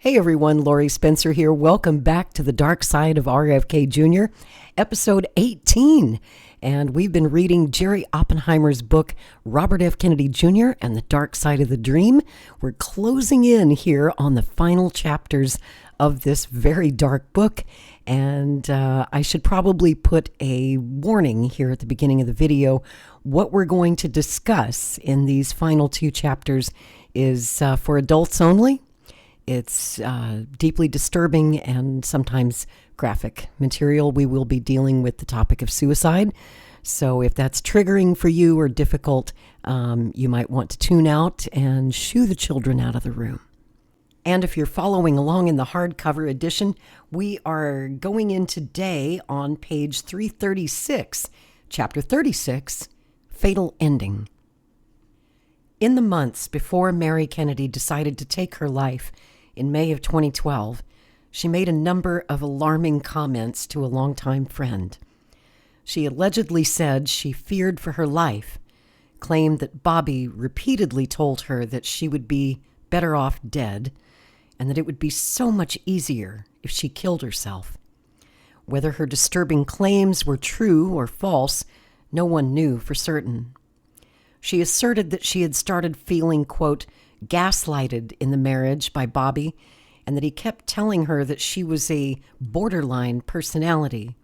Hey everyone, Laurie Spencer here. Welcome back to the Dark Side of RFK Jr., episode 18. And we've been reading Jerry Oppenheimer's book, Robert F. Kennedy Jr. and the Dark Side of the Dream. We're closing in here on the final chapters of this very dark book. And I should probably put a warning here at the beginning of the video. What we're going to discuss in these final two chapters is for adults only. It's deeply disturbing and sometimes graphic material. We will be dealing with the topic of suicide. So if that's triggering for you or difficult, you might want to tune out and shoo the children out of the room. And if you're following along in the hardcover edition, we are going in today on page 336, chapter 36, Fatal Ending. In the months before Mary Kennedy decided to take her life, in May of 2012, she made a number of alarming comments to a longtime friend. She allegedly said she feared for her life, claimed that Bobby repeatedly told her that she would be better off dead, and that it would be so much easier if she killed herself. Whether her disturbing claims were true or false, no one knew for certain. She asserted that she had started feeling, quote, gaslighted in the marriage by Bobby, and that he kept telling her that she was a borderline personality.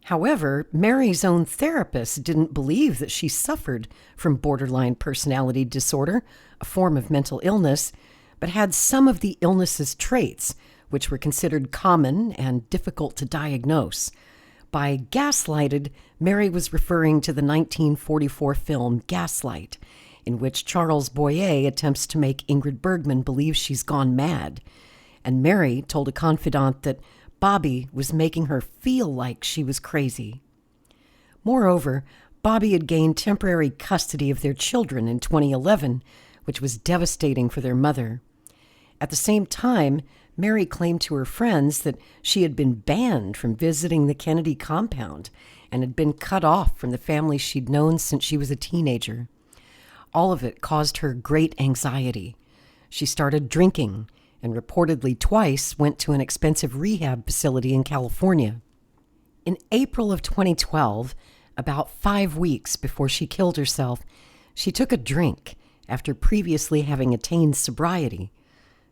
However, Mary's own therapist didn't believe that she suffered from borderline personality disorder, a form of mental illness, but had some of the illness's traits, which were considered common and difficult to diagnose. By gaslighted, Mary was referring to the 1944 film Gaslight, in which Charles Boyer attempts to make Ingrid Bergman believe she's gone mad. And Mary told a confidant that Bobby was making her feel like she was crazy. Moreover, Bobby had gained temporary custody of their children in 2011, which was devastating for their mother. At the same time, Mary claimed to her friends that she had been banned from visiting the Kennedy compound and had been cut off from the family she'd known since she was a teenager. All of it caused her great anxiety. She started drinking and reportedly twice went to an expensive rehab facility in California. In April of 2012, about 5 weeks before she killed herself, she took a drink after previously having attained sobriety.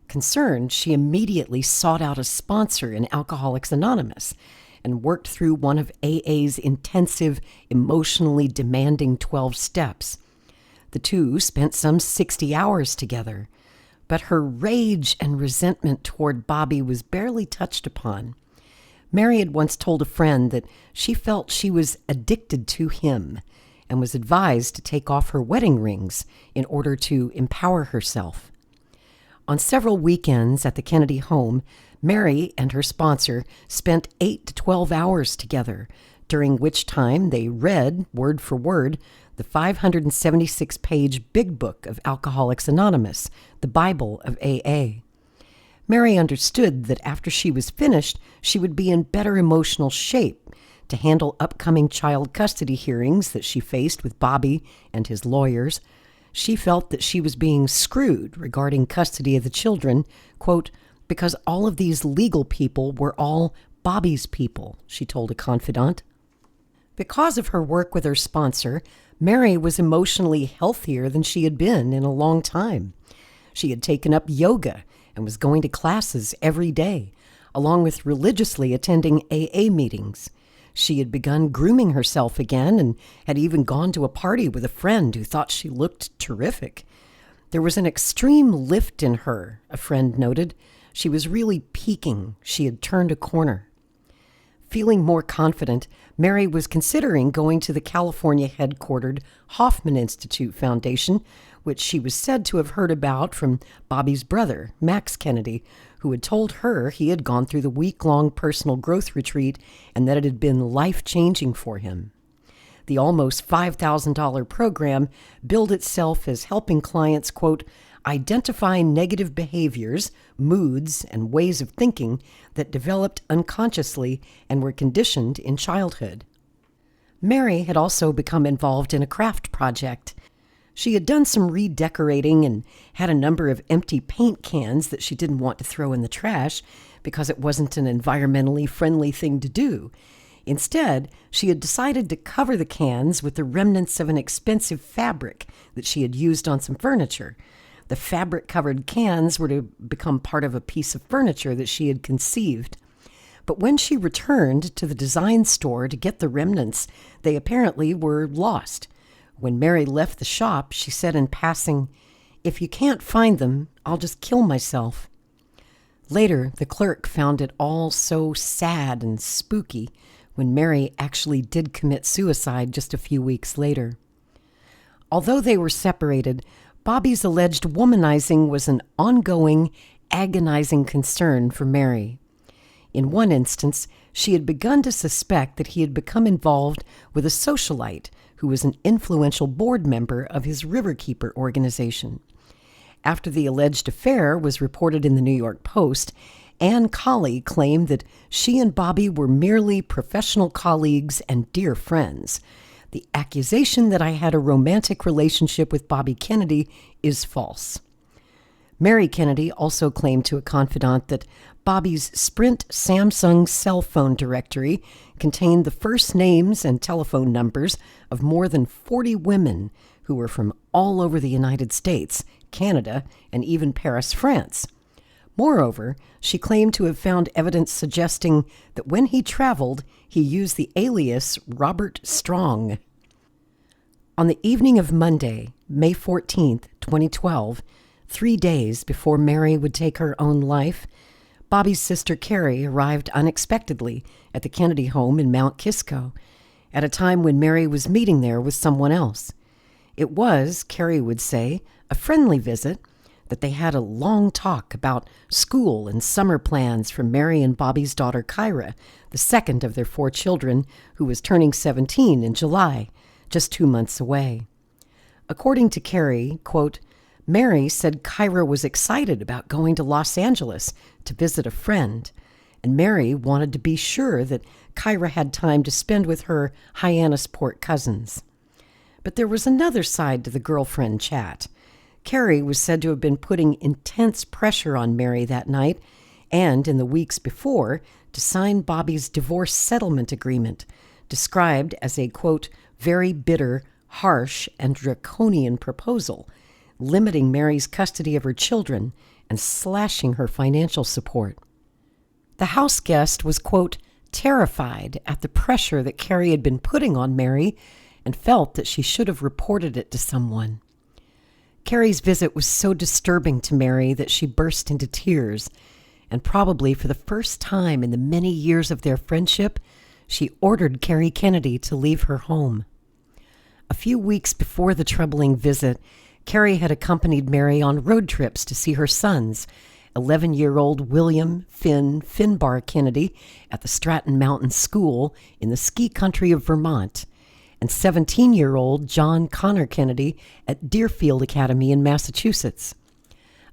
Concerned, she immediately sought out a sponsor in Alcoholics Anonymous and worked through one of AA's intensive, emotionally demanding 12 steps. The two spent some 60 hours together, but her rage and resentment toward Bobby was barely touched upon. Mary had once told a friend that she felt she was addicted to him and was advised to take off her wedding rings in order to empower herself. On several weekends at the Kennedy home, Mary and her sponsor spent 8 to 12 hours together, during which time they read, word for word, the 576-page Big Book of Alcoholics Anonymous, the Bible of AA. Mary understood that after she was finished, she would be in better emotional shape to handle upcoming child custody hearings that she faced with Bobby and his lawyers. She felt that she was being screwed regarding custody of the children, quote, because all of these legal people were all Bobby's people, she told a confidant. Because of her work with her sponsor, Mary was emotionally healthier than she had been in a long time. She had taken up yoga and was going to classes every day, along with religiously attending AA meetings. She had begun grooming herself again and had even gone to a party with a friend who thought she looked terrific. There was an extreme lift in her, a friend noted. She was really peaking. She had turned a corner. Feeling more confident, Mary was considering going to the California-headquartered Hoffman Institute Foundation, which she was said to have heard about from Bobby's brother, Max Kennedy, who had told her he had gone through the week-long personal growth retreat and that it had been life-changing for him. The almost $5,000 program billed itself as helping clients, quote, identify negative behaviors, moods, and ways of thinking that developed unconsciously and were conditioned in childhood. Mary had also become involved in a craft project. She had done some redecorating and had a number of empty paint cans that she didn't want to throw in the trash because it wasn't an environmentally friendly thing to do. Instead, she had decided to cover the cans with the remnants of an expensive fabric that she had used on some furniture. The fabric-covered cans were to become part of a piece of furniture that she had conceived. But when she returned to the design store to get the remnants, they apparently were lost. When Mary left the shop, she said in passing, "If you can't find them, I'll just kill myself." Later, the clerk found it all so sad and spooky when Mary actually did commit suicide just a few weeks later. Although they were separated, Bobby's alleged womanizing was an ongoing, agonizing concern for Mary. In one instance, she had begun to suspect that he had become involved with a socialite who was an influential board member of his Riverkeeper organization. After the alleged affair was reported in the New York Post, Ann Colley claimed that she and Bobby were merely professional colleagues and dear friends. The accusation that I had a romantic relationship with Bobby Kennedy is false. Mary Kennedy also claimed to a confidant that Bobby's Sprint Samsung cell phone directory contained the first names and telephone numbers of more than 40 women who were from all over the United States, Canada, and even Paris, France. Moreover, she claimed to have found evidence suggesting that when he traveled, he used the alias Robert Strong. On the evening of Monday, May 14th, 2012, 3 days before Mary would take her own life, Bobby's sister Carrie arrived unexpectedly at the Kennedy home in Mount Kisco, at a time when Mary was meeting there with someone else. It was, Carrie would say, a friendly visit, that they had a long talk about school and summer plans for Mary and Bobby's daughter Kyra, the second of their 4 children, who was turning 17 in July, just 2 months away. According to Carrie, quote, Mary said Kyra was excited about going to Los Angeles to visit a friend, and Mary wanted to be sure that Kyra had time to spend with her Hyannisport cousins. But there was another side to the girlfriend chat. Carrie was said to have been putting intense pressure on Mary that night and in the weeks before to sign Bobby's divorce settlement agreement, described as a, quote, very bitter, harsh, and draconian proposal, limiting Mary's custody of her children and slashing her financial support. The house guest was, quote, terrified at the pressure that Carrie had been putting on Mary and felt that she should have reported it to someone. Carrie's visit was so disturbing to Mary that she burst into tears, and probably for the first time in the many years of their friendship, she ordered Carrie Kennedy to leave her home. A few weeks before the troubling visit, Carrie had accompanied Mary on road trips to see her sons, 11-year-old William Finbar Kennedy at the Stratton Mountain School in the ski country of Vermont, and 17-year-old John Connor Kennedy at Deerfield Academy in Massachusetts.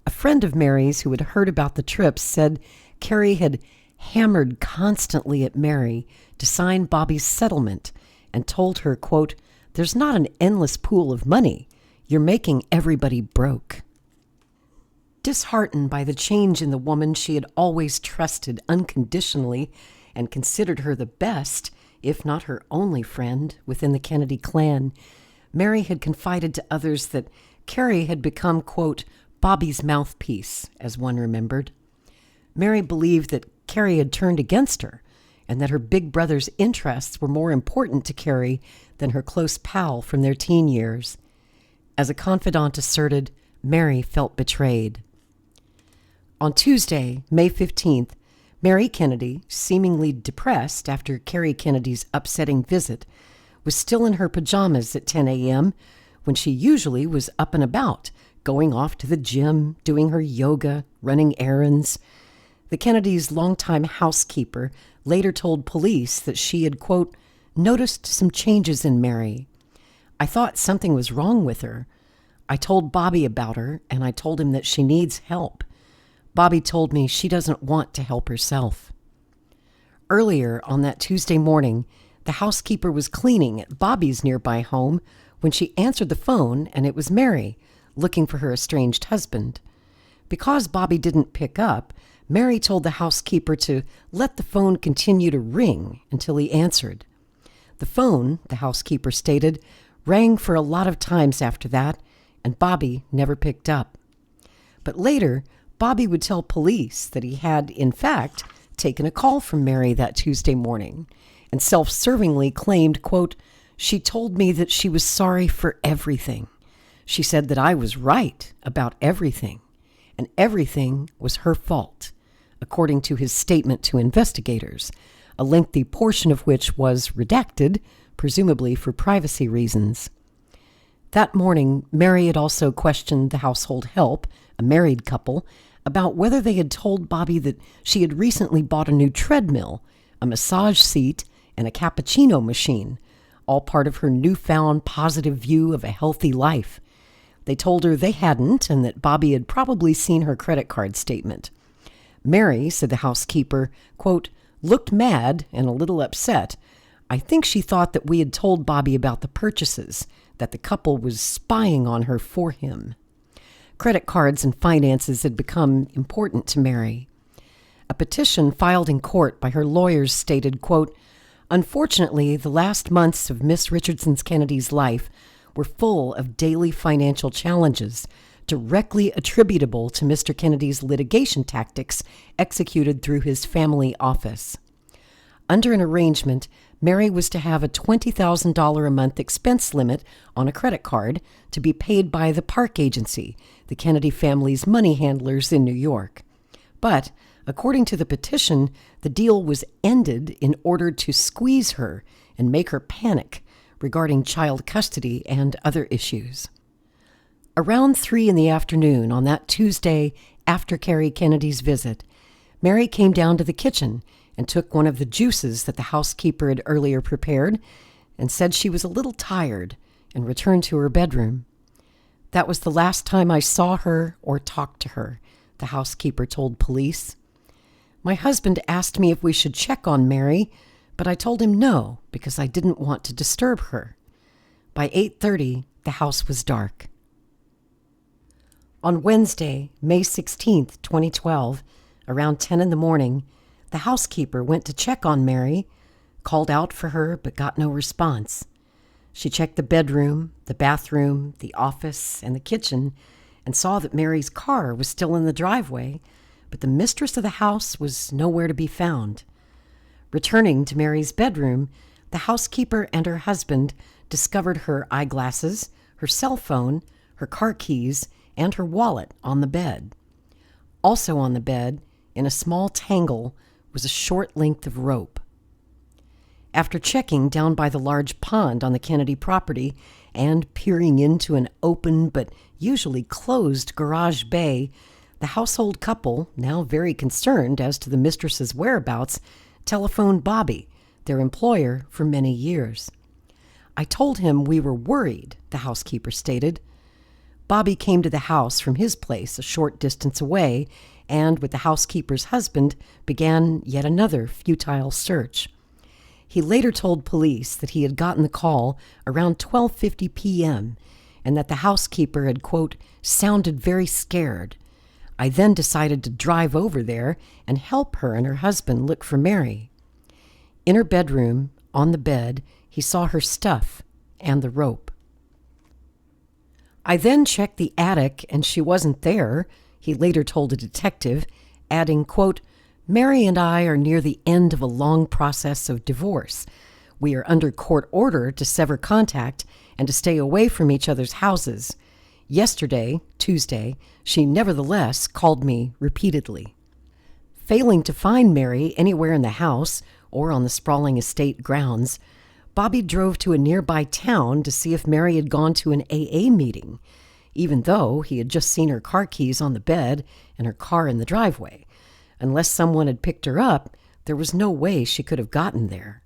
A friend of Mary's who had heard about the trips said Carrie had hammered constantly at Mary to sign Bobby's settlement and told her, quote, there's not an endless pool of money. You're making everybody broke. Disheartened by the change in the woman she had always trusted unconditionally and considered her the best, if not her only friend within the Kennedy clan, Mary had confided to others that Carrie had become, quote, Bobby's mouthpiece, as one remembered. Mary believed that Carrie had turned against her and that her big brother's interests were more important to Carrie than her close pal from their teen years. As a confidant asserted, Mary felt betrayed. On Tuesday, May 15th, Mary Kennedy, seemingly depressed after Carrie Kennedy's upsetting visit, was still in her pajamas at 10 a.m. when she usually was up and about, going off to the gym, doing her yoga, running errands. The Kennedys' longtime housekeeper later told police that she had, quote, noticed some changes in Mary. I thought something was wrong with her. I told Bobby about her, and I told him that she needs help. Bobby told me she doesn't want to help herself. Earlier on that Tuesday morning, the housekeeper was cleaning at Bobby's nearby home when she answered the phone, and it was Mary, looking for her estranged husband. Because Bobby didn't pick up, Mary told the housekeeper to let the phone continue to ring until he answered. The phone, the housekeeper stated, rang for a lot of times after that, and Bobby never picked up. But later, Bobby would tell police that he had, in fact, taken a call from Mary that Tuesday morning, and self-servingly claimed, quote, "She told me that she was sorry for everything. She said that I was right about everything, and everything was her fault," according to his statement to investigators, a lengthy portion of which was redacted, presumably for privacy reasons. That morning, Mary had also questioned the household help, a married couple, about whether they had told Bobby that she had recently bought a new treadmill, a massage seat, and a cappuccino machine, all part of her newfound positive view of a healthy life. They told her they hadn't, and that Bobby had probably seen her credit card statement. Mary, said the housekeeper, quote, "looked mad and a little upset. I think she thought that we had told Bobby about the purchases, that the couple was spying on her for him." Credit cards and finances had become important to Mary. A petition filed in court by her lawyers stated, quote, "Unfortunately, the last months of Miss Richardson Kennedy's life were full of daily financial challenges, directly attributable to Mr. Kennedy's litigation tactics executed through his family office." Under an arrangement, Mary was to have a $20,000 a month expense limit on a credit card to be paid by the Park Agency, the Kennedy family's money handlers in New York. But, according to the petition, the deal was ended in order to squeeze her and make her panic regarding child custody and other issues. Around 3 in the afternoon on that Tuesday after Carrie Kennedy's visit, Mary came down to the kitchen and took one of the juices that the housekeeper had earlier prepared and said she was a little tired and returned to her bedroom. "That was the last time I saw her or talked to her," the housekeeper told police. "My husband asked me if we should check on Mary, but I told him no because I didn't want to disturb her." By 8:30, the house was dark. On Wednesday, May 16th, 2012, around 10 in the morning, the housekeeper went to check on Mary, called out for her but got no response. She checked the bedroom, the bathroom, the office, and the kitchen, and saw that Mary's car was still in the driveway, but the mistress of the house was nowhere to be found. Returning to Mary's bedroom, the housekeeper and her husband discovered her eyeglasses, her cell phone, her car keys, and her wallet on the bed. Also on the bed, in a small tangle, was a short length of rope. After checking down by the large pond on the Kennedy property and peering into an open but usually closed garage bay, the household couple, now very concerned as to the mistress's whereabouts, telephoned Bobby, their employer for many years. "I told him we were worried," the housekeeper stated. Bobby came to the house from his place a short distance away and, with the housekeeper's husband, began yet another futile search. He later told police that he had gotten the call around 12:50 p.m. and that the housekeeper had, quote, "sounded very scared. I then decided to drive over there and help her and her husband look for Mary." In her bedroom, on the bed, he saw her stuff and the rope. "I then checked the attic and she wasn't there," he later told a detective, adding, quote, "Mary and I are near the end of a long process of divorce. We are under court order to sever contact and to stay away from each other's houses. Yesterday, Tuesday, she nevertheless called me repeatedly." Failing to find Mary anywhere in the house or on the sprawling estate grounds, Bobby drove to a nearby town to see if Mary had gone to an AA meeting, even though he had just seen her car keys on the bed and her car in the driveway. Unless someone had picked her up, there was no way she could have gotten there.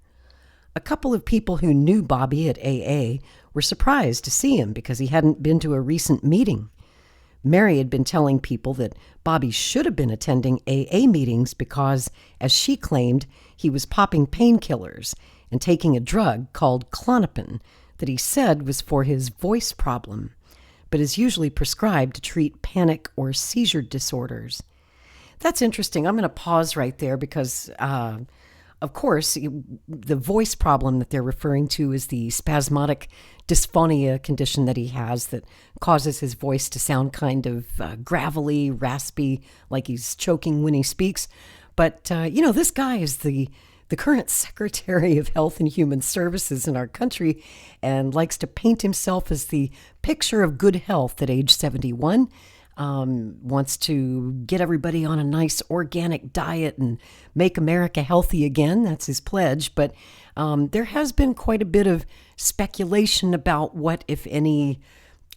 A couple of people who knew Bobby at AA were surprised to see him because he hadn't been to a recent meeting. Mary had been telling people that Bobby should have been attending AA meetings because, as she claimed, he was popping painkillers and taking a drug called Klonopin that he said was for his voice problem, but is usually prescribed to treat panic or seizure disorders. That's interesting. I'm going to pause right there because, of course, the voice problem that they're referring to is the spasmodic dysphonia condition that he has that causes his voice to sound kind of gravelly, raspy, like he's choking when he speaks. But, this guy is the current Secretary of Health and Human Services in our country and likes to paint himself as the picture of good health at age 71. Wants to get everybody on a nice organic diet and make America healthy again. That's his pledge. But there has been quite a bit of speculation about what, if any,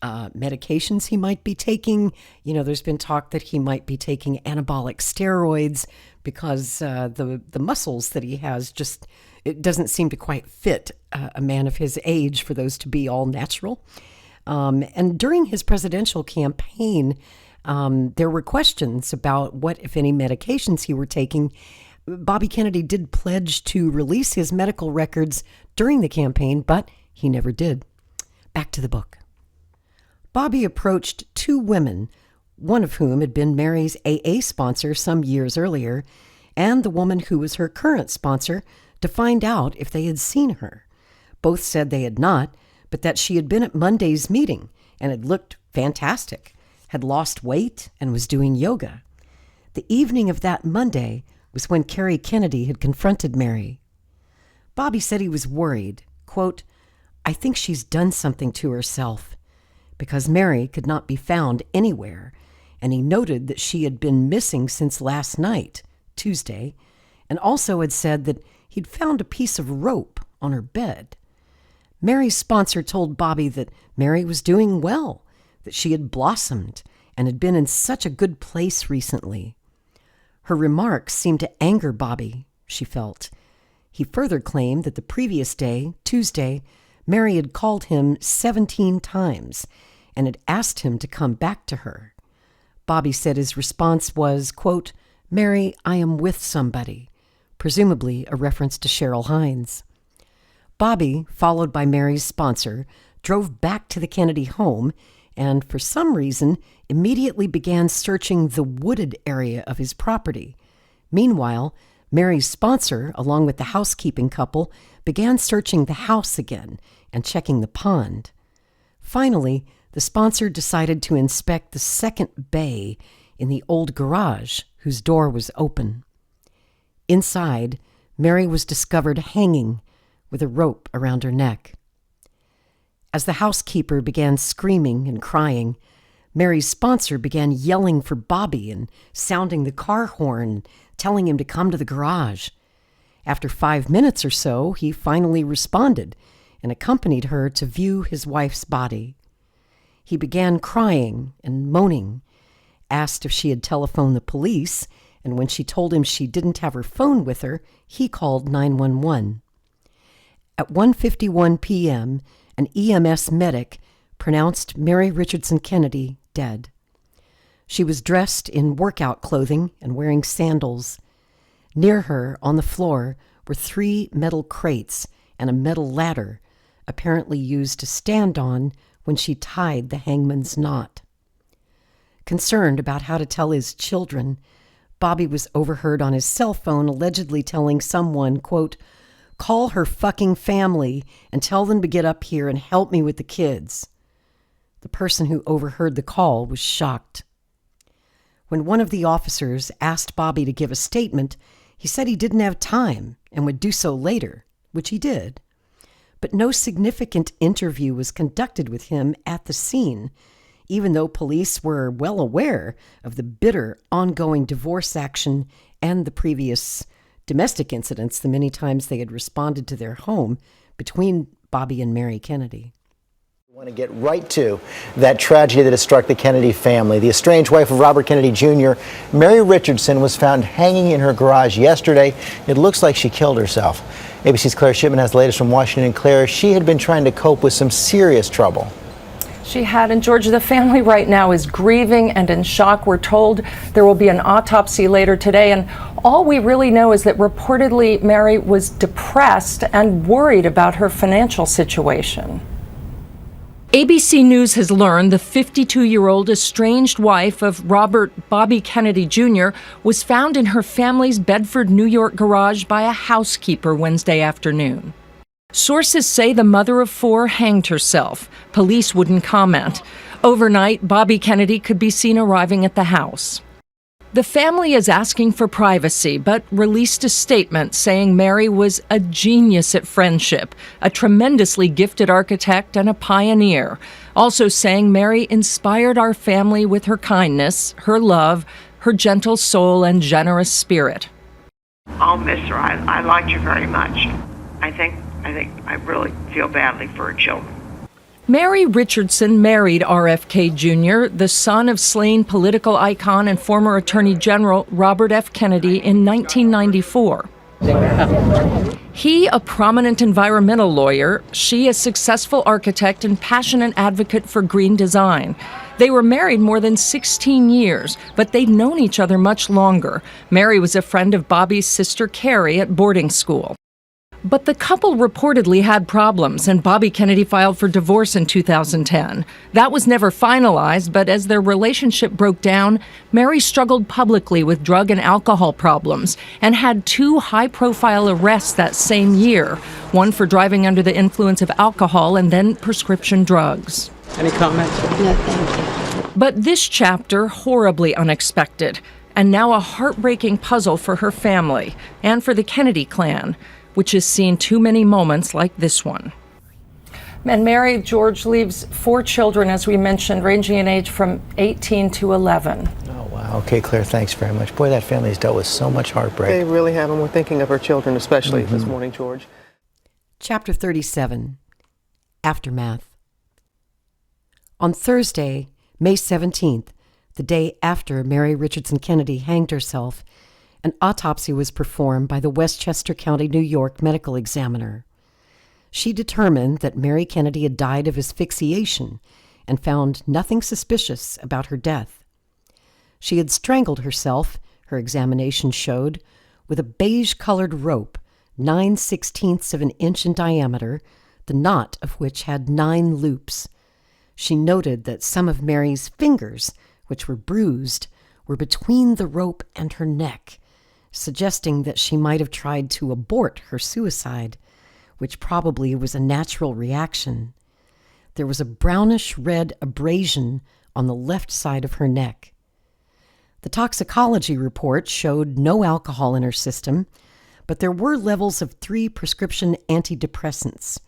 medications he might be taking. There's been talk that he might be taking anabolic steroids because the muscles that he has it doesn't seem to quite fit a man of his age for those to be all natural. And during his presidential campaign, there were questions about what, if any, medications he were taking. Bobby Kennedy did pledge to release his medical records during the campaign, but he never did. Back to the book. Bobby approached two women, one of whom had been Mary's AA sponsor some years earlier, and the woman who was her current sponsor, to find out if they had seen her. Both said they had not, but that she had been at Monday's meeting and had looked fantastic, had lost weight, and was doing yoga. The evening of that Monday was when Carrie Kennedy had confronted Mary. Bobby said he was worried, quote, "I think she's done something to herself," because Mary could not be found anywhere, and he noted that she had been missing since last night, Tuesday, and also had said that he'd found a piece of rope on her bed. Mary's sponsor told Bobby that Mary was doing well, that she had blossomed and had been in such a good place recently. Her remarks seemed to anger Bobby, she felt. He further claimed that the previous day, Tuesday, Mary had called him 17 times and had asked him to come back to her. Bobby said his response was, quote, "Mary, I am with somebody," presumably a reference to Cheryl Hines. Bobby, followed by Mary's sponsor, drove back to the Kennedy home and, for some reason, immediately began searching the wooded area of his property. Meanwhile, Mary's sponsor, along with the housekeeping couple, began searching the house again and checking the pond. Finally, the sponsor decided to inspect the second bay in the old garage, whose door was open. Inside, Mary was discovered hanging with a rope around her neck. As the housekeeper began screaming and crying, Mary's sponsor began yelling for Bobby and sounding the car horn, telling him to come to the garage. After 5 minutes or so, he finally responded and accompanied her to view his wife's body. He began crying and moaning, asked if she had telephoned the police, and when she told him she didn't have her phone with her, he called 911. At 1:51 p.m., an EMS medic pronounced Mary Richardson Kennedy dead. She was dressed in workout clothing and wearing sandals. Near her, on the floor, were 3 metal crates and a metal ladder, apparently used to stand on when she tied the hangman's knot. Concerned about how to tell his children, Bobby was overheard on his cell phone allegedly telling someone, quote, "Call her fucking family and tell them to get up here and help me with the kids." The person who overheard the call was shocked. When one of the officers asked Bobby to give a statement, he said he didn't have time and would do so later, which he did. But no significant interview was conducted with him at the scene, even though police were well aware of the bitter, ongoing divorce action and the previous domestic incidents, the many times they had responded to their home between Bobby and Mary Kennedy. I want to get right to that tragedy that has struck the Kennedy family. The estranged wife of Robert Kennedy Jr., Mary Richardson, was found hanging in her garage yesterday. It looks like she killed herself. ABC's Claire Shipman has the latest from Washington. Claire, she had been trying to cope with some serious trouble. She had. And Georgia, the family right now is grieving and in shock. We're told there will be an autopsy later today, and all we really know is that reportedly Mary was depressed and worried about her financial situation. ABC News has learned the 52-year-old estranged wife of Robert Bobby Kennedy Jr. was found in her family's Bedford, New York garage by a housekeeper Wednesday afternoon. Sources say the mother of four hanged herself. Police wouldn't comment. Overnight, Bobby Kennedy could be seen arriving at the house. The family is asking for privacy, but released a statement saying Mary was a genius at friendship, a tremendously gifted architect and a pioneer. Also saying Mary inspired our family with her kindness, her love, her gentle soul and generous spirit. I'll miss her. I liked her very much. I really feel badly for her children. Mary Richardson married RFK Jr., the son of slain political icon and former Attorney General Robert F. Kennedy, in 1994. He, a prominent environmental lawyer, she, a successful architect and passionate advocate for green design. They were married more than 16 years, but they'd known each other much longer. Mary was a friend of Bobby's sister Carrie at boarding school. But the couple reportedly had problems, and Bobby Kennedy filed for divorce in 2010. That was never finalized, but as their relationship broke down, Mary struggled publicly with drug and alcohol problems and had 2 high-profile arrests that same year, one for driving under the influence of alcohol and then prescription drugs. Any comments? No, thank you. But this chapter, horribly unexpected, and now a heartbreaking puzzle for her family and for the Kennedy clan, which has seen too many moments like this one. And Mary, George, leaves 4 children, as we mentioned, ranging in age from 18 to 11. Oh, wow. Okay, Claire, thanks very much. Boy, that family has dealt with so much heartbreak. They really have, and we're thinking of her children, especially this morning, George. Chapter 37, Aftermath. On Thursday, May 17th, the day after Mary Richardson Kennedy hanged herself, an autopsy was performed by the Westchester County, New York medical examiner. She determined that Mary Kennedy had died of asphyxiation and found nothing suspicious about her death. She had strangled herself, her examination showed, with a beige-colored rope, 9/16 of an inch in diameter, the knot of which had 9 loops. She noted that some of Mary's fingers, which were bruised, were between the rope and her neck, suggesting that she might have tried to abort her suicide, which probably was a natural reaction. There was a brownish-red abrasion on the left side of her neck. The toxicology report showed no alcohol in her system, but there were levels of 3 prescription antidepressants,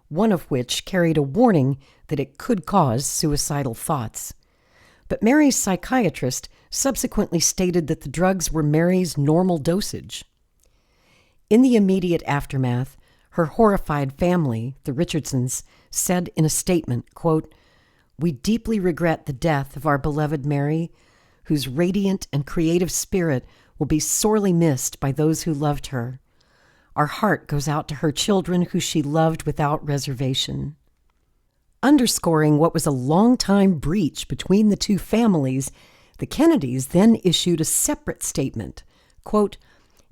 one of which carried a warning that it could cause suicidal thoughts. But Mary's psychiatrist subsequently stated that the drugs were Mary's normal dosage. In the immediate aftermath, her horrified family, the Richardsons, said in a statement, quote, "We deeply regret the death of our beloved Mary, whose radiant and creative spirit will be sorely missed by those who loved her. Our heart goes out to her children who she loved without reservation." Underscoring what was a long-time breach between the two families, the Kennedys then issued a separate statement, quote,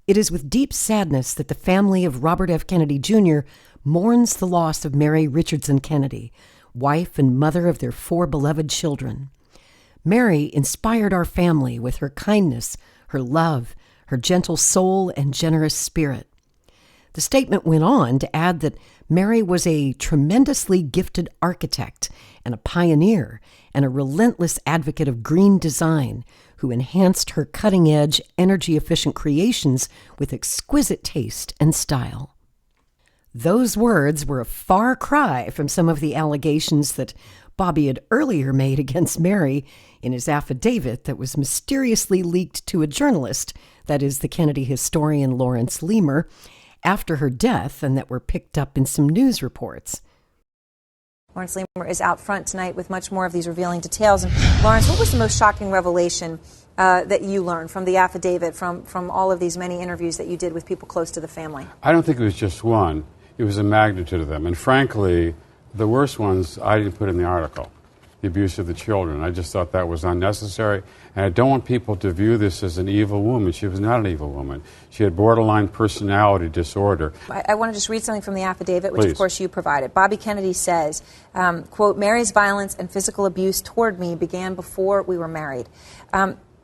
"It is with deep sadness that the family of Robert F. Kennedy Jr. mourns the loss of Mary Richardson Kennedy, wife and mother of their 4 beloved children. Mary inspired our family with her kindness, her love, her gentle soul, and generous spirit." The statement went on to add that Mary was a tremendously gifted architect and a pioneer and a relentless advocate of green design who enhanced her cutting-edge, energy-efficient creations with exquisite taste and style. Those words were a far cry from some of the allegations that Bobby had earlier made against Mary in his affidavit that was mysteriously leaked to a journalist, that is, the Kennedy historian Lawrence Leamer, after her death, and that were picked up in some news reports. Lawrence Leamer is out front tonight with much more of these revealing details. And Lawrence, what was the most shocking revelation that you learned from the affidavit, from all of these many interviews that you did with people close to the family? I don't think it was just one. It was a magnitude of them. And frankly, the worst ones I didn't put in the article. the abuse of the children. I just thought that was unnecessary, and I don't want people to view this as an evil woman. She was not an evil woman. She had borderline personality disorder. I want to just read something from the affidavit, which Please. of course you provided. Bobby Kennedy says, quote, Mary's violence and physical abuse toward me began before we were married.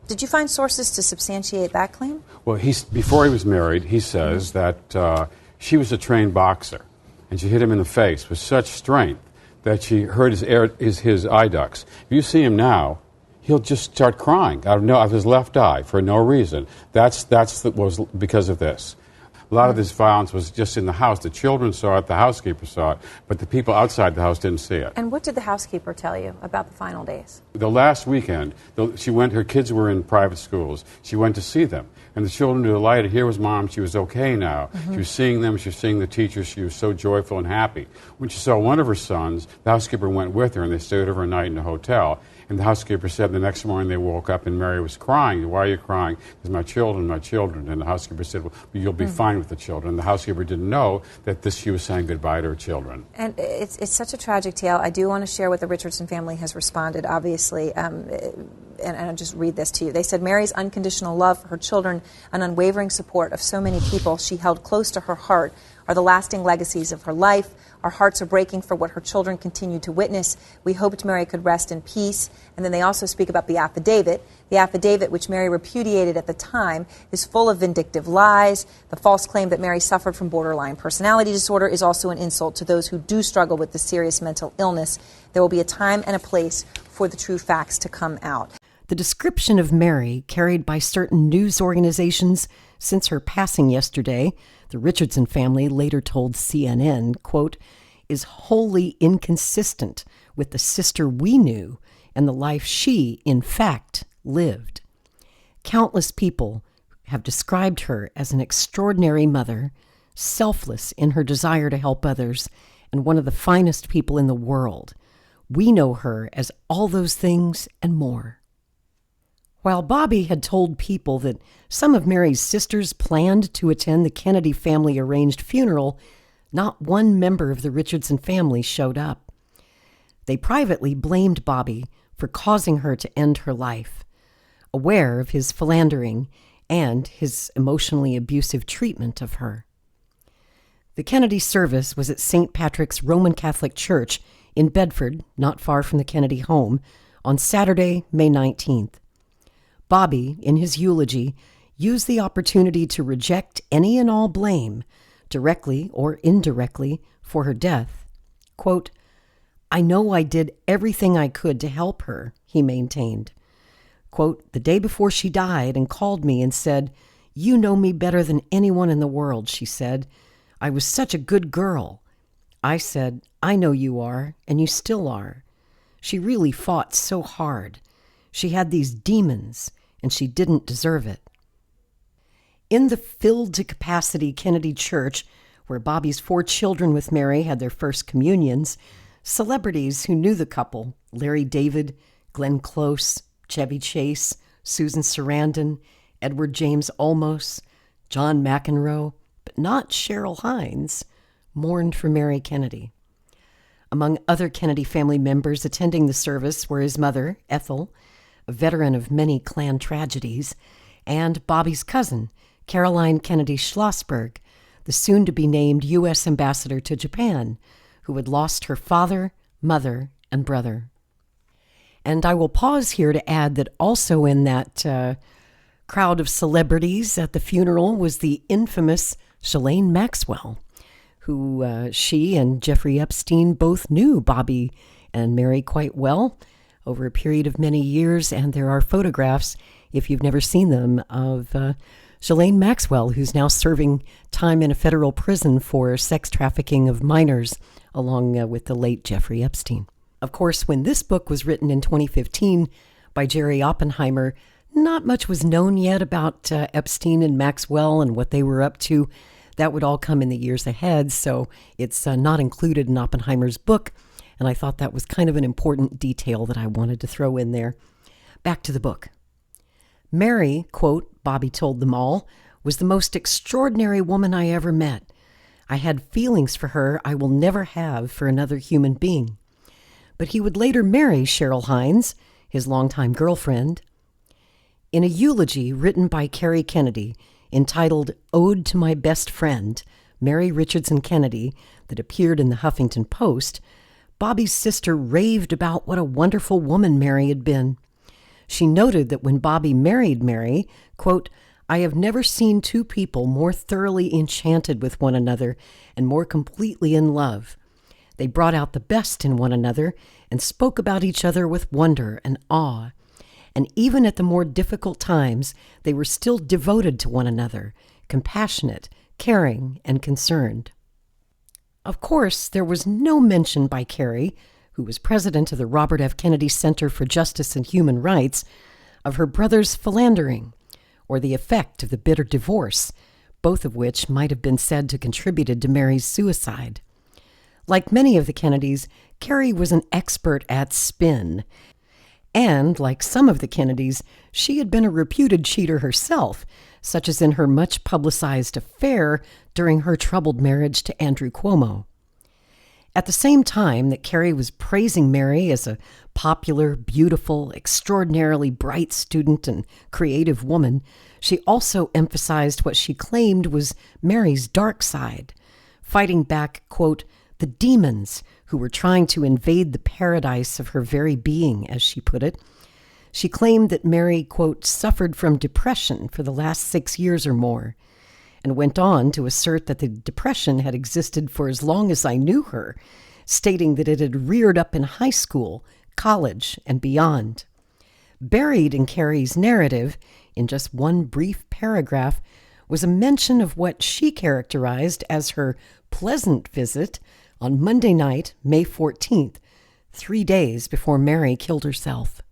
Did you find sources to substantiate that claim? Well, before he was married, he says that she was a trained boxer, and she hit him in the face with such strength that she hurt his eye ducts. If you see him now, he'll just start crying out of his left eye for no reason. Was because of this. A lot of this violence was just in the house. The children saw it, the housekeeper saw it, but the people outside the house didn't see it. And what did the housekeeper tell you about the final days? The last weekend, her kids were in private schools. She went to see them. And the children were delighted. Here was Mom. She was okay now. Mm-hmm. She was seeing them. She was seeing the teachers. She was so joyful and happy. When she saw one of her sons, the housekeeper went with her, and they stayed overnight in a hotel. And the housekeeper said the next morning they woke up and Mary was crying. Why are you crying? Because my children. And the housekeeper said, well, you'll be fine with the children. And the housekeeper didn't know that she was saying goodbye to her children. And it's such a tragic tale. I do want to share what the Richardson family has responded, obviously. And I'll just read this to you. They said, Mary's unconditional love for her children and unwavering support of so many people she held close to her heart are the lasting legacies of her life. Our hearts are breaking for what her children continue to witness. We hoped Mary could rest in peace. And then they also speak about the affidavit. The affidavit, which Mary repudiated at the time, is full of vindictive lies. The false claim that Mary suffered from borderline personality disorder is also an insult to those who do struggle with this serious mental illness. There will be a time and a place for the true facts to come out. The description of Mary carried by certain news organizations since her passing yesterday, the Richardson family later told CNN, quote, is wholly inconsistent with the sister we knew and the life she, in fact, lived. Countless people have described her as an extraordinary mother, selfless in her desire to help others, and one of the finest people in the world. We know her as all those things and more. While Bobby had told people that some of Mary's sisters planned to attend the Kennedy family-arranged funeral, not one member of the Richardson family showed up. They privately blamed Bobby for causing her to end her life, aware of his philandering and his emotionally abusive treatment of her. The Kennedy service was at St. Patrick's Roman Catholic Church in Bedford, not far from the Kennedy home, on Saturday, May 19th. Bobby, in his eulogy, used the opportunity to reject any and all blame, directly or indirectly, for her death. Quote, I know I did everything I could to help her, he maintained. Quote, the day before she died and called me and said, you know me better than anyone in the world, she said. I was such a good girl. I said, I know you are, and you still are. She really fought so hard. She had these demons, and she didn't deserve it. In the filled-to-capacity Kennedy Church, where Bobby's 4 children with Mary had their first communions, celebrities who knew the couple, Larry David, Glenn Close, Chevy Chase, Susan Sarandon, Edward James Olmos, John McEnroe, but not Cheryl Hines, mourned for Mary Kennedy. Among other Kennedy family members attending the service were his mother, Ethel, a veteran of many Klan tragedies, and Bobby's cousin, Caroline Kennedy Schlossberg, the soon-to-be-named U.S. ambassador to Japan, who had lost her father, mother, and brother. And I will pause here to add that also in that crowd of celebrities at the funeral was the infamous Ghislaine Maxwell, who she and Jeffrey Epstein both knew Bobby and Mary quite well over a period of many years, and there are photographs, if you've never seen them, of Ghislaine Maxwell, who's now serving time in a federal prison for sex trafficking of minors, along with the late Jeffrey Epstein. Of course, when this book was written in 2015 by Jerry Oppenheimer, not much was known yet about Epstein and Maxwell and what they were up to. That would all come in the years ahead, so it's not included in Oppenheimer's book, and I thought that was kind of an important detail that I wanted to throw in there. Back to the book. Mary, quote, Bobby told them all, was the most extraordinary woman I ever met. I had feelings for her I will never have for another human being. but he would later marry Cheryl Hines, his longtime girlfriend. In a eulogy written by Carrie Kennedy entitled Ode to My Best Friend, Mary Richardson Kennedy, that appeared in the Huffington Post, Bobby's sister raved about what a wonderful woman Mary had been. She noted that when Bobby married Mary, quote, "I have never seen two people more thoroughly enchanted with one another and more completely in love. They brought out the best in one another and spoke about each other with wonder and awe. And even at the more difficult times, they were still devoted to one another, compassionate, caring, and concerned." Of course, there was no mention by Carrie, who was president of the Robert F. Kennedy Center for Justice and Human Rights, of her brother's philandering, or the effect of the bitter divorce, both of which might have been said to contributed to Mary's suicide. Like many of the Kennedys, Carrie was an expert at spin. And, like some of the Kennedys, she had been a reputed cheater herself, such as in her much-publicized affair during her troubled marriage to Andrew Cuomo. At the same time that Carrie was praising Mary as a popular, beautiful, extraordinarily bright student and creative woman, she also emphasized what she claimed was Mary's dark side, fighting back, quote, "the demons who were trying to invade the paradise of her very being," as she put it. She claimed that Mary, quote, "suffered from depression for the last 6 years or more," and went on to assert that the depression had existed for as long as I knew her, stating that it had reared up in high school, college, and beyond. Buried in Carrie's narrative, in just one brief paragraph, was a mention of what she characterized as her pleasant visit on Monday night, May 14th, 3 days before Mary killed herself.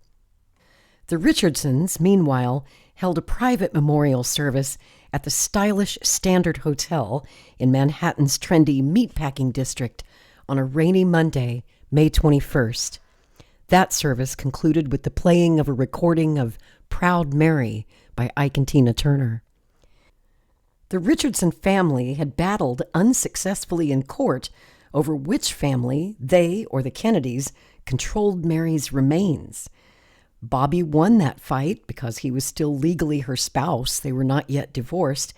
The Richardsons, meanwhile, held a private memorial service at the stylish Standard Hotel in Manhattan's trendy meatpacking district on a rainy Monday, May 21st. That service concluded with the playing of a recording of Proud Mary by Ike and Tina Turner. The Richardson family had battled unsuccessfully in court over which family, they or the Kennedys, controlled Mary's remains. Bobby won that fight because he was still legally her spouse. They were not yet divorced,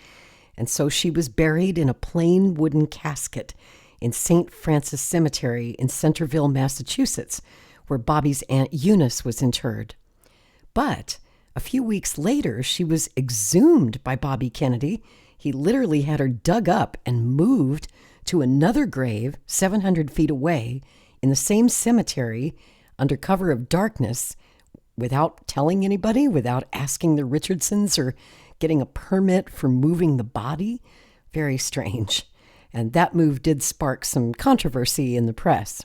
and so she was buried in a plain wooden casket in St. Francis Cemetery in Centerville, Massachusetts, where Bobby's Aunt Eunice was interred. But a few weeks later, she was exhumed by Bobby Kennedy. He literally had her dug up and moved to another grave 700 feet away in the same cemetery under cover of darkness, without telling anybody, without asking the Richardsons or getting a permit for moving the body. Very strange. And that move did spark some controversy in the press.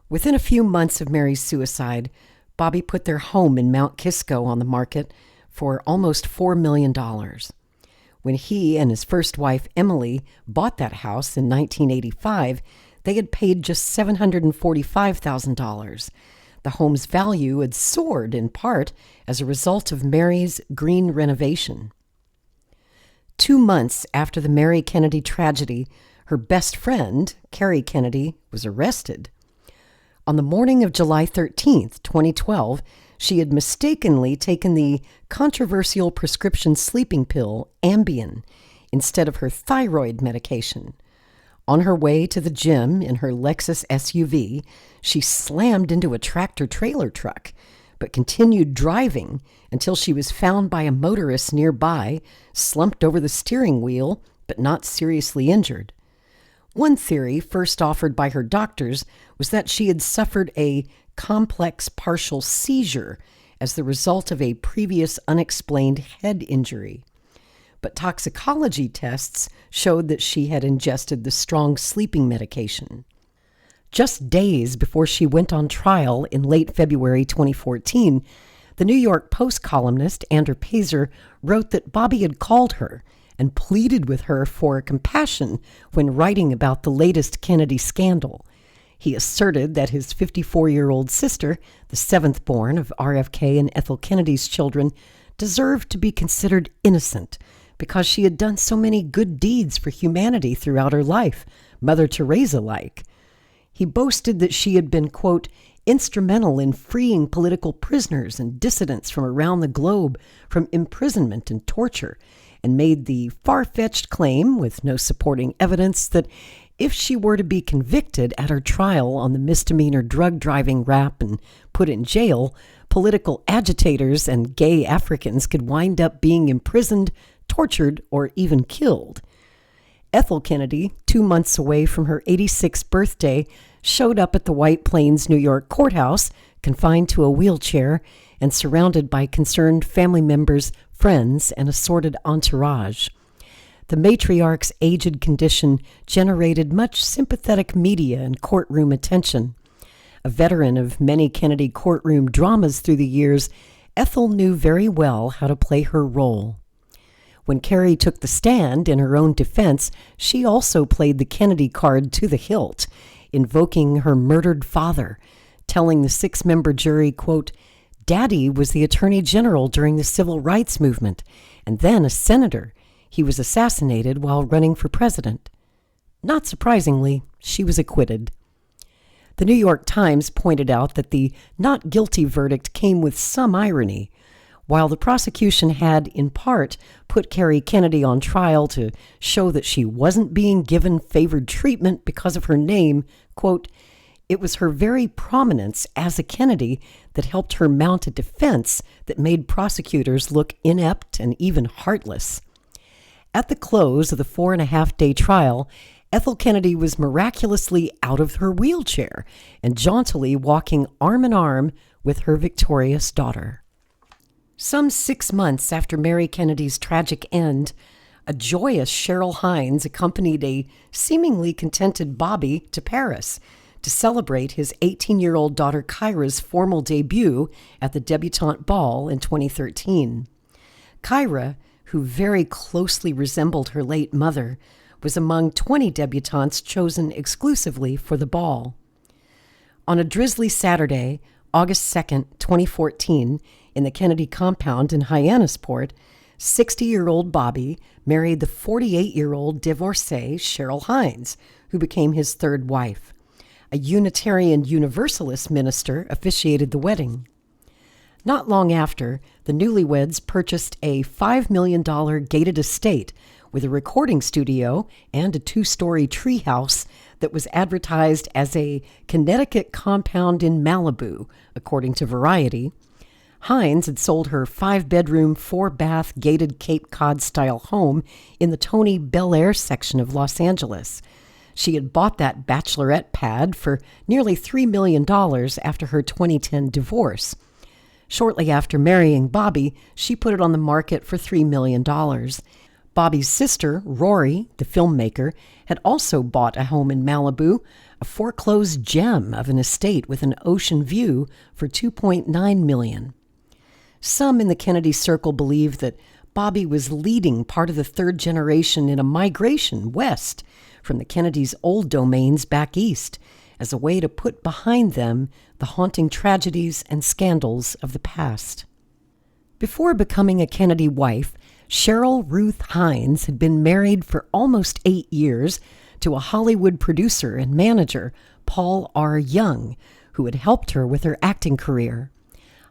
Within a few months of Mary's suicide, Bobby put their home in Mount Kisco on the market for almost $4 million. When he and his first wife, Emily, bought that house in 1985, they had paid just $745,000. The home's value had soared in part as a result of Mary's green renovation. 2 months after the Mary Kennedy tragedy, her best friend, Carrie Kennedy, was arrested. On the morning of July 13th, 2012, she had mistakenly taken the controversial prescription sleeping pill Ambien instead of her thyroid medication. On her way to the gym in her Lexus SUV, she slammed into a tractor-trailer truck, but continued driving until she was found by a motorist nearby, slumped over the steering wheel, but not seriously injured. One theory, first offered by her doctors, was that she had suffered a complex partial seizure as the result of a previous unexplained head injury. But toxicology tests showed that she had ingested the strong sleeping medication. Just days before she went on trial in late February 2014, the New York Post columnist Andrew Pazer wrote that Bobby had called her and pleaded with her for compassion when writing about the latest Kennedy scandal. He asserted that his 54-year-old sister, the seventh born of RFK and Ethel Kennedy's children, deserved to be considered innocent because she had done so many good deeds for humanity throughout her life, Mother Teresa-like. He boasted that she had been, quote, instrumental in freeing political prisoners and dissidents from around the globe from imprisonment and torture, and made the far-fetched claim, with no supporting evidence, that if she were to be convicted at her trial on the misdemeanor drug driving rap and put in jail, political agitators and gay Africans could wind up being imprisoned, tortured, or even killed. Ethel Kennedy, 2 months away from her 86th birthday, showed up at the White Plains, New York courthouse, confined to a wheelchair and surrounded by concerned family members, friends, and assorted entourage. The matriarch's aged condition generated much sympathetic media and courtroom attention. A veteran of many Kennedy courtroom dramas through the years, Ethel knew very well how to play her role. When Carrie took the stand in her own defense, she also played the Kennedy card to the hilt, invoking her murdered father, telling the 6-member jury, quote, "Daddy was the Attorney General during the Civil Rights Movement, and then a senator. He was assassinated while running for president." Not surprisingly, she was acquitted. The New York Times pointed out that the not guilty verdict came with some irony. While the prosecution had, in part, put Carrie Kennedy on trial to show that she wasn't being given favored treatment because of her name, quote, "It was her very prominence as a Kennedy that helped her mount a defense that made prosecutors look inept and even heartless." At the close of the 4.5-day trial, Ethel Kennedy was miraculously out of her wheelchair and jauntily walking arm in arm with her victorious daughter. Some 6 months after Mary Kennedy's tragic end, a joyous Cheryl Hines accompanied a seemingly contented Bobby to Paris to celebrate his 18-year-old daughter Kyra's formal debut at the debutante ball in 2013. Kyra, who very closely resembled her late mother, was among 20 debutantes chosen exclusively for the ball. On a drizzly Saturday, August 2nd, 2014, in the Kennedy compound in Hyannisport, 60-year-old Bobby married the 48-year-old divorcee Cheryl Hines, who became his third wife. A Unitarian Universalist minister officiated the wedding. Not long after, the newlyweds purchased a $5 million gated estate with a recording studio and a 2-story treehouse that was advertised as a Connecticut compound in Malibu, according to Variety. Hines had sold her 5-bedroom, 4-bath gated Cape Cod-style home in the Tony Bel Air section of Los Angeles. She had bought that bachelorette pad for nearly $3 million after her 2010 divorce. Shortly after marrying Bobby, she put it on the market for $3 million. Bobby's sister, Rory, the filmmaker, had also bought a home in Malibu, a foreclosed gem of an estate with an ocean view, for $2.9 million. Some in the Kennedy circle believed that Bobby was leading part of the third generation in a migration west from the Kennedys' old domains back east, as a way to put behind them the haunting tragedies and scandals of the past. Before becoming a Kennedy wife, Cheryl Ruth Hines had been married for almost 8 years to a Hollywood producer and manager, Paul R. Young, who had helped her with her acting career.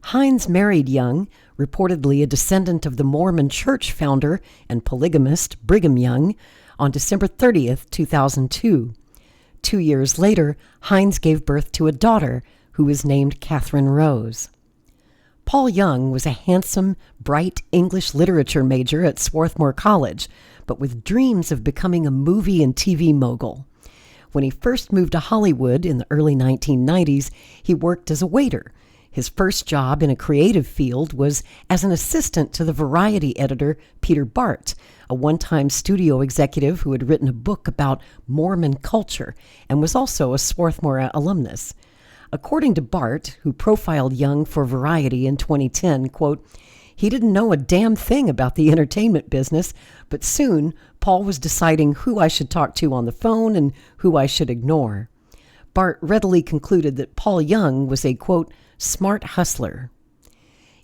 Hines married Young, reportedly a descendant of the Mormon Church founder and polygamist Brigham Young, on December 30th, 2002. 2 years later, Hines gave birth to a daughter who was named Catherine Rose. Paul Young was a handsome, bright English literature major at Swarthmore College, but with dreams of becoming a movie and TV mogul. When he first moved to Hollywood in the early 1990s, he worked as a waiter. His first job in a creative field was as an assistant to the Variety editor Peter Bart, a one-time studio executive who had written a book about Mormon culture and was also a Swarthmore alumnus. According to Bart, who profiled Young for Variety in 2010, quote, "He didn't know a damn thing about the entertainment business, but soon Paul was deciding who I should talk to on the phone and who I should ignore." Bart readily concluded that Paul Young was a, quote, "smart hustler."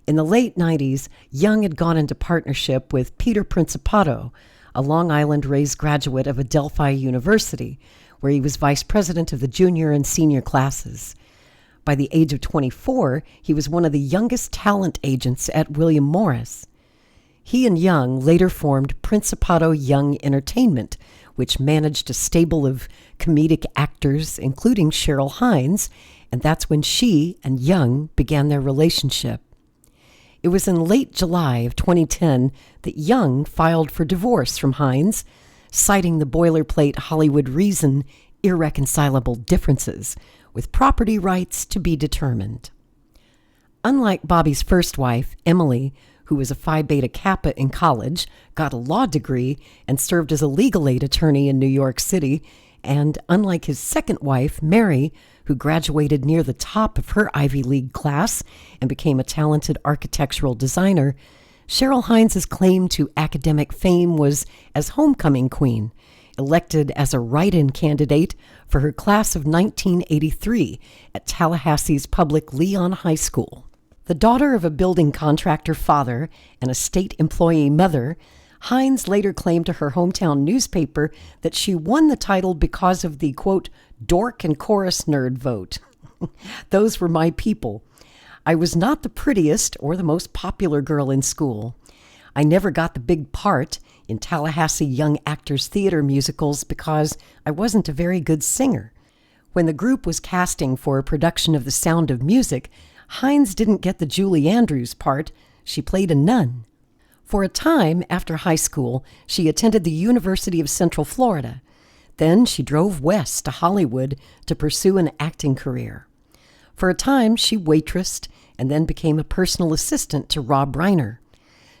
In the late 90s, Young had gone into partnership with Peter Principato, a Long Island-raised graduate of Adelphi University, where he was vice president of the junior and senior classes. By the age of 24, he was one of the youngest talent agents at William Morris. He and Young later formed Principato Young Entertainment, which managed a stable of comedic actors, including Cheryl Hines, and that's when she and Young began their relationship. It was in late July of 2010 that Young filed for divorce from Hines, citing the boilerplate Hollywood reason, irreconcilable differences, with property rights to be determined. Unlike Bobby's first wife, Emily, who was a Phi Beta Kappa in college, got a law degree, and served as a legal aid attorney in New York City, and unlike his second wife, Mary, who graduated near the top of her Ivy League class and became a talented architectural designer, Cheryl Hines' claim to academic fame was as homecoming queen, elected as a write-in candidate for her class of 1983 at Tallahassee's public Leon High School. The daughter of a building contractor father and a state employee mother, Hines later claimed to her hometown newspaper that she won the title because of the, quote, dork and chorus nerd vote. Those were my people. I was not the prettiest or the most popular girl in school. I never got the big part in Tallahassee Young Actors Theater musicals because I wasn't a very good singer. When the group was casting for a production of The Sound of Music, Hines didn't get the Julie Andrews part. She played a nun. For a time after high school, she attended the University of Central Florida. Then she drove west to Hollywood to pursue an acting career. For a time, she waitressed and then became a personal assistant to Rob Reiner.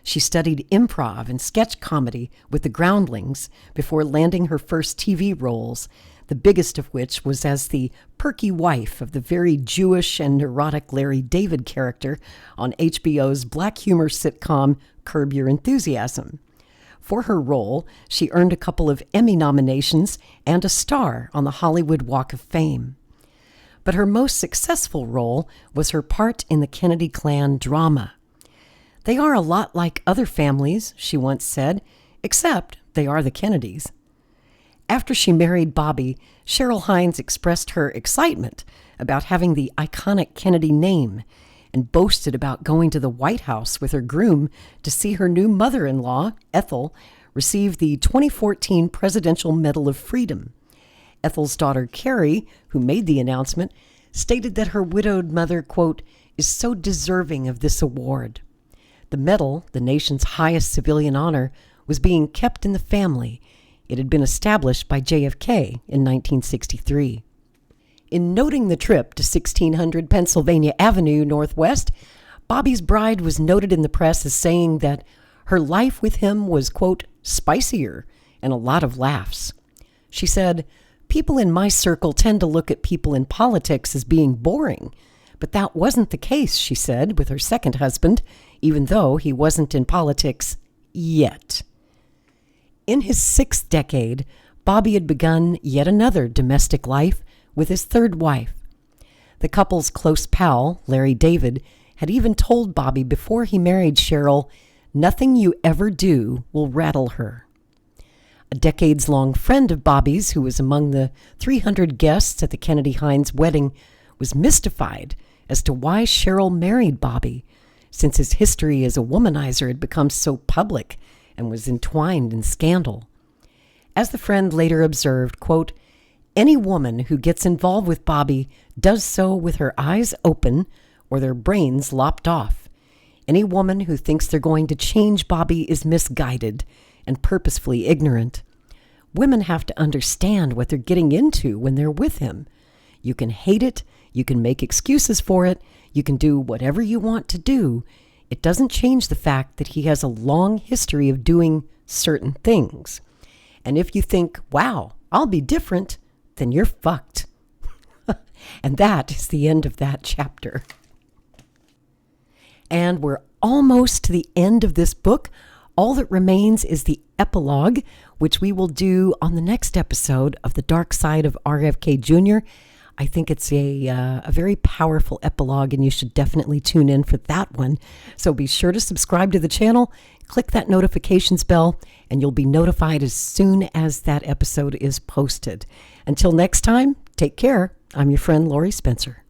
She studied improv and sketch comedy with the Groundlings before landing her first TV roles, the biggest of which was as the perky wife of the very Jewish and neurotic Larry David character on HBO's black humor sitcom Curb Your Enthusiasm. For her role, she earned a couple of Emmy nominations and a star on the Hollywood Walk of Fame. But her most successful role was her part in the Kennedy clan drama. "They are a lot like other families," she once said, "except they are the Kennedys." After she married Bobby, Cheryl Hines expressed her excitement about having the iconic Kennedy name and boasted about going to the White House with her groom to see her new mother-in-law, Ethel, receive the 2014 Presidential Medal of Freedom. Ethel's daughter, Carrie, who made the announcement, stated that her widowed mother, quote, is so deserving of this award. The medal, the nation's highest civilian honor, was being kept in the family. It had been established by JFK in 1963. In noting the trip to 1600 Pennsylvania Avenue Northwest, Bobby's bride was noted in the press as saying that her life with him was, quote, spicier and a lot of laughs. She said, "People in my circle tend to look at people in politics as being boring, but that wasn't the case," she said, with her second husband, even though he wasn't in politics yet. In his sixth decade, Bobby had begun yet another domestic life with his third wife. The couple's close pal, Larry David, had even told Bobby before he married Cheryl, "Nothing you ever do will rattle her." A decades-long friend of Bobby's, who was among the 300 guests at the Kennedy-Hines wedding, was mystified as to why Cheryl married Bobby, since his history as a womanizer had become so public and was entwined in scandal. As the friend later observed, quote, "Any woman who gets involved with Bobby does so with her eyes open or their brains lopped off. Any woman who thinks they're going to change Bobby is misguided and purposefully ignorant. Women have to understand what they're getting into when they're with him. You can hate it, you can make excuses for it, you can do whatever you want to do. It doesn't change the fact that he has a long history of doing certain things. And if you think, wow, I'll be different, then you're fucked." And that is the end of that chapter. And we're almost to the end of this book. All that remains is the epilogue, which we will do on the next episode of The Dark Side of RFK Jr. I think it's a very powerful epilogue, and you should definitely tune in for that one. So be sure to subscribe to the channel, click that notifications bell, and you'll be notified as soon as that episode is posted. Until next time, take care. I'm your friend, Lori Spencer.